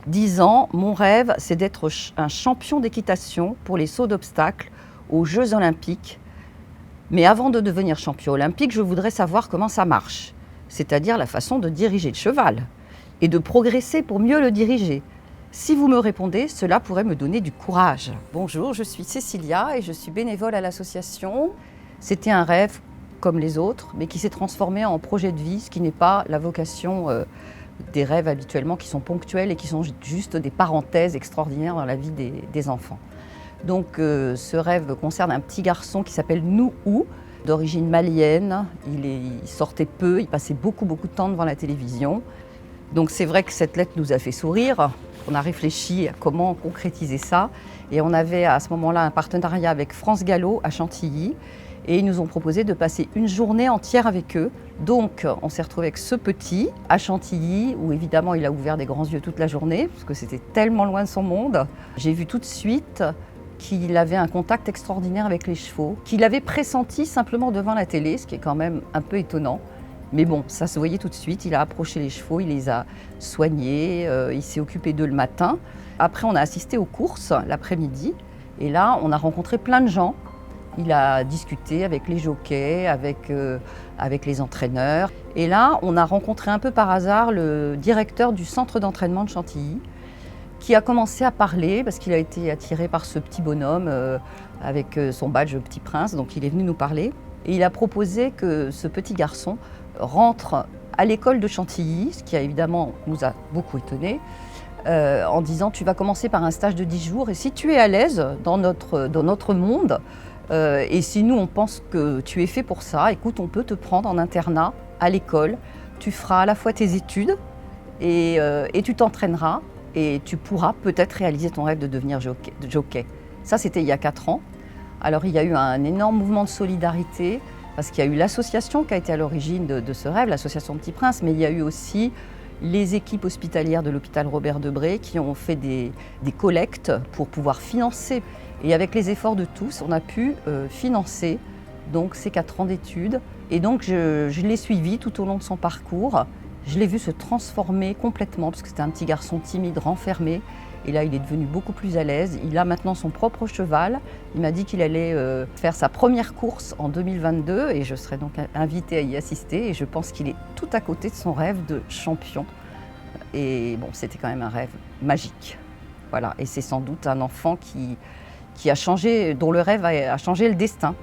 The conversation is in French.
10 ans, mon rêve, c'est d'être un champion d'équitation pour les sauts d'obstacles aux Jeux olympiques. Mais avant de devenir champion olympique, je voudrais savoir comment ça marche, c'est-à-dire la façon de diriger le cheval et de progresser pour mieux le diriger. Si vous me répondez, cela pourrait me donner du courage. Bonjour, je suis Cécilia et je suis bénévole à l'association. C'était un rêve comme les autres, mais qui s'est transformé en projet de vie, ce qui n'est pas la vocation des rêves habituellement, qui sont ponctuels et qui sont juste des parenthèses extraordinaires dans la vie des enfants. Donc ce rêve concerne un petit garçon qui s'appelle Nouhou, d'origine malienne. Il sortait peu, il passait beaucoup de temps devant la télévision. Donc c'est vrai que cette lettre nous a fait sourire. On a réfléchi à comment concrétiser ça. Et on avait à ce moment-là un partenariat avec France Gallo à Chantilly. Et ils nous ont proposé de passer une journée entière avec eux. Donc on s'est retrouvé avec ce petit à Chantilly, où évidemment il a ouvert des grands yeux toute la journée, parce que c'était tellement loin de son monde. J'ai vu tout de suite qu'il avait un contact extraordinaire avec les chevaux, qu'il avait pressenti simplement devant la télé, ce qui est quand même un peu étonnant. Mais bon, ça se voyait tout de suite, il a approché les chevaux, il les a soignés, il s'est occupé d'eux le matin. Après, on a assisté aux courses l'après-midi, et là, on a rencontré plein de gens. Il a discuté avec les jockeys, avec les entraîneurs. Et là, on a rencontré un peu par hasard le directeur du centre d'entraînement de Chantilly, qui a commencé à parler parce qu'il a été attiré par ce petit bonhomme avec son badge Petit Prince. Donc il est venu nous parler et il a proposé que ce petit garçon rentre à l'école de Chantilly, ce qui a évidemment nous a beaucoup étonnés, en disant tu vas commencer par un stage de 10 jours et si tu es à l'aise dans notre monde et si nous on pense que tu es fait pour ça, écoute, on peut te prendre en internat à l'école, tu feras à la fois tes études et tu t'entraîneras. Et tu pourras peut-être réaliser ton rêve de devenir jockey. Ça, c'était il y a 4 ans. Alors, il y a eu un énorme mouvement de solidarité, parce qu'il y a eu l'association qui a été à l'origine de ce rêve, l'association Petit Prince, mais il y a eu aussi les équipes hospitalières de l'hôpital Robert Debré qui ont fait des collectes pour pouvoir financer. Et avec les efforts de tous, on a pu financer donc, ces 4 ans d'études. Et donc, je l'ai suivi tout au long de son parcours. Je l'ai vu se transformer complètement, parce que c'était un petit garçon timide, renfermé. Et là, il est devenu beaucoup plus à l'aise. Il a maintenant son propre cheval. Il m'a dit qu'il allait faire sa première course en 2022 et je serai donc invitée à y assister. Et je pense qu'il est tout à côté de son rêve de champion. Et bon, c'était quand même un rêve magique. Voilà. Et c'est sans doute un enfant qui a changé, dont le rêve a changé le destin.